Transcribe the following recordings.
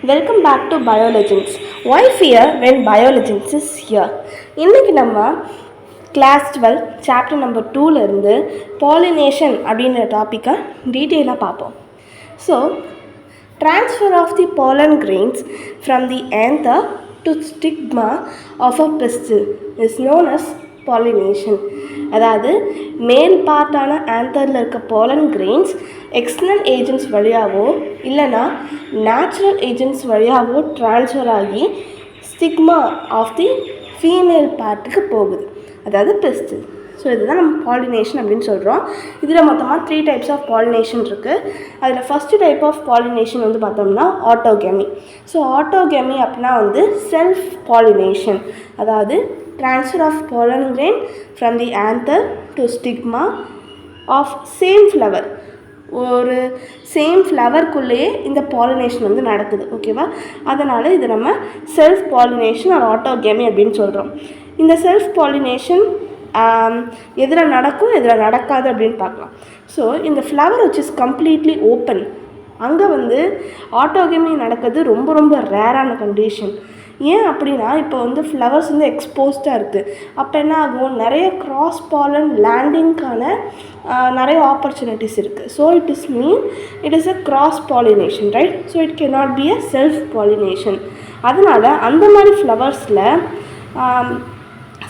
Welcome back to Biologins. Why fear when Biologins is here? இன்னைக்கு நம்ம class 12 chapter number 2ல இருந்து pollination அப்படின்ற டாப்பிக்கை டீட்டெயிலாக பார்ப்போம். So transfer of the pollen grains from the anther to stigma of a pistil is known as pollination. அதாவது மேல் பார்ட்டான ஆந்தரில் இருக்க பாலன் கிரெயின்ஸ் எக்ஸ்டர்னல் ஏஜென்ட்ஸ் வழியாகவோ இல்லைனா நேச்சுரல் ஏஜென்ட்ஸ் வழியாகவோ ட்ரான்ஸ்ஃபர் ஆகி ஸ்டிக்மா ஆஃப் தி ஃபீமேல் பார்ட்டுக்கு போகுது, அதாவது பிஸ்டில். ஸோ இதுதான் நம்ம பாலினேஷன் அப்படின்னு சொல்கிறோம். இதில் மொத்தமாக 3 டைப்ஸ் ஆஃப் பாலினேஷன் இருக்குது. அதில் ஃபஸ்ட்டு டைப் ஆஃப் பாலினேஷன் வந்து பார்த்தோம்னா ஆட்டோகேமி. ஸோ ஆட்டோகேமி அப்படின்னா வந்து செல்ஃப் பாலினேஷன், அதாவது transfer of pollen grain from the anther to stigma of same flower. ஒரு சேம் ஃப்ளவர்க்குள்ளேயே இந்த பாலினேஷன் வந்து நடக்குது, ஓகேவா? அதனால் இது நம்ம செல்ஃப் பாலினேஷன் ஆர் ஆட்டோகேமி அப்படின்னு சொல்கிறோம். இந்த செல்ஃப் பாலினேஷன் எதில் நடக்கும் எதில் நடக்காது அப்படின்னு பார்க்கலாம். ஸோ இந்த flower which is completely open, அங்கே வந்து ஆட்டோகேமி நடக்கிறது ரொம்ப ரொம்ப ரேரான கண்டிஷன். ஏன் அப்படின்னா இப்போ வந்து ஃப்ளவர்ஸ் வந்து எக்ஸ்போஸ்டாக இருக்குது. அப்போ என்ன ஆகும், நிறைய கிராஸ் பாலன் லேண்டிங்க்கான நிறைய ஆப்பர்ச்சுனிட்டிஸ் இருக்குது. So it is a cross pollination, right? So it can not be a self pollination. அதனால் அந்த மாதிரி ஃப்ளவர்ஸில்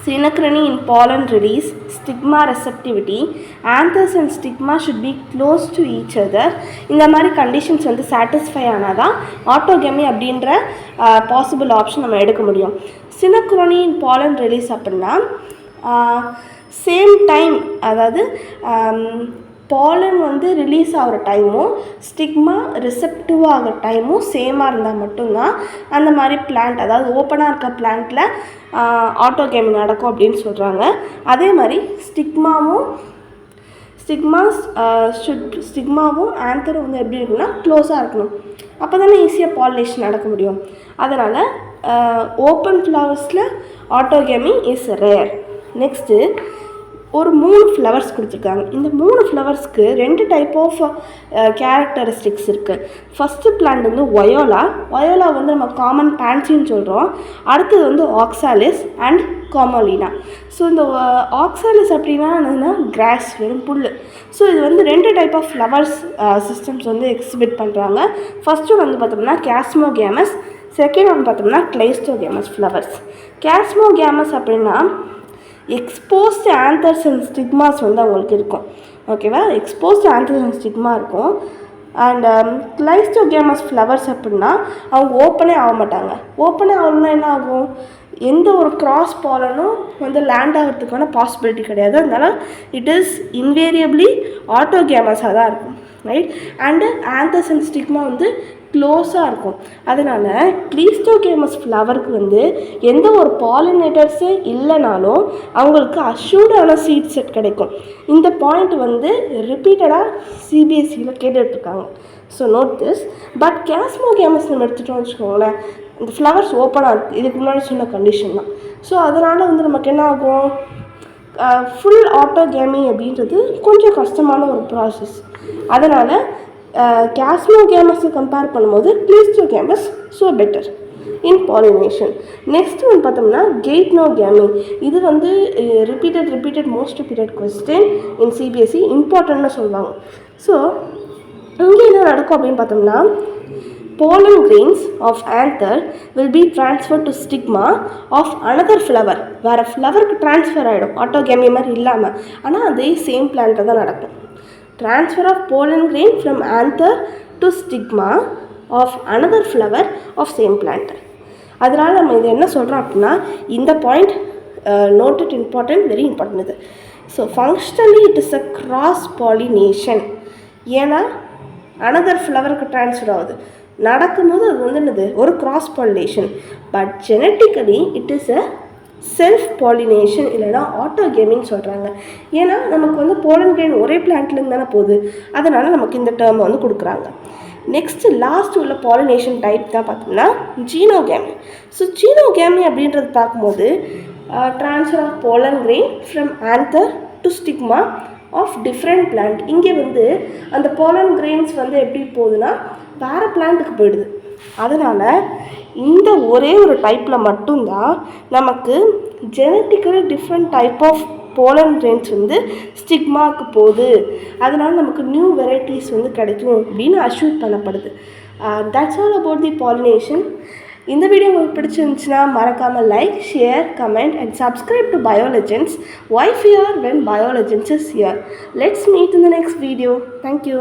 synechrony in pollen release, stigma receptivity, anthers and stigma should be close to each other. இந்த மாதிரி conditions வந்து satisfy ஆனால் தான் ஆட்டோகேமி அப்படின்ற possible option நம்ம எடுக்க முடியும். synechrony in pollen release அப்படின்னா சேம் டைம், அதாவது பாலன் வந்து ரிலீஸ் ஆகிற டைமும் ஸ்டிக்மா ரிசெப்டிவ் ஆகிற டைமும் சேமாக இருந்தால் மட்டும்தான் அந்த மாதிரி பிளான்ட், அதாவது ஓப்பனாக இருக்க பிளான்ட்டில் ஆட்டோகேமி நடக்கும் அப்படின்னு சொல்கிறாங்க. அதே மாதிரி ஸ்டிக்மாவும் ஆந்தரும் வந்து எப்படி இருக்குன்னா க்ளோஸாக இருக்கணும், அப்போ தானே ஈஸியாக பாலினேஷன் நடக்க முடியும். அதனால் ஓப்பன் ஃப்ளவர்ஸில் ஆட்டோகேமி இஸ் ரேர். நெக்ஸ்ட்டு ஒரு 3 ஃப்ளவர்ஸ் கொடுத்துருக்காங்க. இந்த 3 ஃப்ளவர்ஸ்க்கு 2 டைப் ஆஃப் கேரக்டரிஸ்டிக்ஸ் இருக்குது. ஃபஸ்ட்டு பிளான்ட் வந்து ஒயோலா வந்து நம்ம காமன் பேன்சின்னு சொல்கிறோம். அடுத்தது வந்து ஆக்சாலிஸ் அண்ட் காமோலினா. ஸோ இந்த ஆக்சாலிஸ் அப்படின்னா என்னென்னா கிராஸ், வெறும் புல். ஸோ இது வந்து 2 டைப் ஆஃப் ஃப்ளவர்ஸ் சிஸ்டம்ஸ் வந்து எக்ஸிபிட் பண்ணுறாங்க. ஃபஸ்ட்டு வந்து பார்த்தோம்னா கேஸ்மோகேமஸ், செகண்ட் வந்து பார்த்தோம்னா கிளைஸ்டோகேமஸ் ஃப்ளவர்ஸ். கேஸ்மோகேமஸ் அப்படின்னா எக்ஸ்போஸ்ட் ஆந்தர்ஸ் அண்ட் ஸ்டிக்மாஸ் வந்து அவங்களுக்கு இருக்கும், ஓகேவா? எக்ஸ்போஸ்ட் ஆந்தர்ஸ் அண்ட் ஸ்டிக்மா இருக்கும். அண்ட் கிளைஸ்டோகேமஸ் ஃப்ளவர்ஸ் அப்படின்னா அவங்க ஓப்பனே ஆக மாட்டாங்க. ஓப்பனே ஆகணும்னா என்ன ஆகும், எந்த ஒரு கிராஸ் பாலனும் வந்து லேண்ட் ஆகிறதுக்கான பாசிபிலிட்டி கிடையாது. அதனால் இட் இஸ் இன்வேரியபிளி ஆட்டோகேமஸாக தான் இருக்கும், right? And anthers and stigma வந்து க்ளோஸாக இருக்கும். அதனால் கிளைஸ்டோகேமஸ் ஃப்ளவருக்கு வந்து எந்த ஒரு பாலினேட்டர்ஸே இல்லைனாலும் அவங்களுக்கு அஷ்யூர்டான சீட் செட் கிடைக்கும். இந்த பாயிண்ட் வந்து ரிப்பீட்டடாக சிபிஎஸ்சியில் கேட்டுட்ருக்காங்க. So note this. But chasmogamous நம்ம எடுத்துகிட்டோம்னு வச்சுக்கோங்களேன், இந்த ஃப்ளவர்ஸ் ஓப்பனாக இருக்குது, இதுக்கு முன்னாடி சொன்ன கண்டிஷன் தான். ஸோ அதனால் வந்து நமக்கு என்ன ஆகும், ஃபுல் ஆட்டோகேமி அப்படின்றது கொஞ்சம் கஷ்டமான ஒரு ப்ராசஸ். அதனால் கேஸ்மோகேமஸை கம்பேர் பண்ணும்போது cleistogamous so better in pollination. Next வந்து பார்த்தோம்னா கெய்ட்னோகேமி. இது வந்து repeated most repeated question in CBSE, இம்பார்ட்டன்ட்னு சொல்லுவாங்க. ஸோ இங்கே என்ன நடக்கும் அப்படின்னு பார்த்தோம்னா pollen grains of anther will be transferred to stigma of another flower. வேறு ஃப்ளவருக்கு ட்ரான்ஸ்ஃபர் ஆகிடும், ஆட்டோகேமி மாதிரி இல்லாமல். ஆனால் அதே சேம் பிளான்ட்டில் தான் நடக்கும். Transfer of pollen grain from anther to stigma of another flower of same plant. அதனால் நம்ம இது என்ன சொல்கிறோம் அப்படின்னா, இந்த point noted important, very important இது. So functionally it is a cross pollination. ஏன்னா அனதர் ஃப்ளவருக்கு ட்ரான்ஸ்ஃபர் ஆகுது, நடக்கும்போது அது வந்து என்னது, ஒரு cross pollination. But genetically it is a self pollination, இல்லைனா ஆட்டோகேமின்னு சொல்கிறாங்க. ஏன்னா நமக்கு வந்து போலன் கிரெயின் ஒரே பிளான்ட்லேருந்து தானே போகுது, அதனால் நமக்கு இந்த டேர்மை வந்து கொடுக்குறாங்க. நெக்ஸ்ட்டு லாஸ்ட் உள்ள பாலினேஷன் டைப் தான் பார்த்தோம்னா ஜீனோகேமி. ஸோ ஜீனோகேமி அப்படின்றது பார்க்கும்போது transfer of pollen grain from anther to stigma of different plant. இங்கே வந்து அந்த போலன் கிரெயின்ஸ் வந்து எப்படி போகுதுன்னா வேறு பிளான்ட்டுக்கு போயிடுது, அதனால் இந்த ஒரே ஒரு டைப்பில் மட்டும்தான் நமக்கு genetically different type of pollen grains வந்து ஸ்டிக்மாவுக்கு போகுது, அதனால் நமக்கு நியூ வெரைட்டிஸ் வந்து கிடைக்கும் அப்படின்னு அஷ்யூர் பண்ணப்படுது. That's all about the pollination. இந்த வீடியோ உங்களுக்கு பிடிச்சிருந்துச்சுன்னா மறக்காமல் like, share, comment and subscribe to BioLegends. Why fear when BioLegends is here? Let's meet in the next video. Thank you.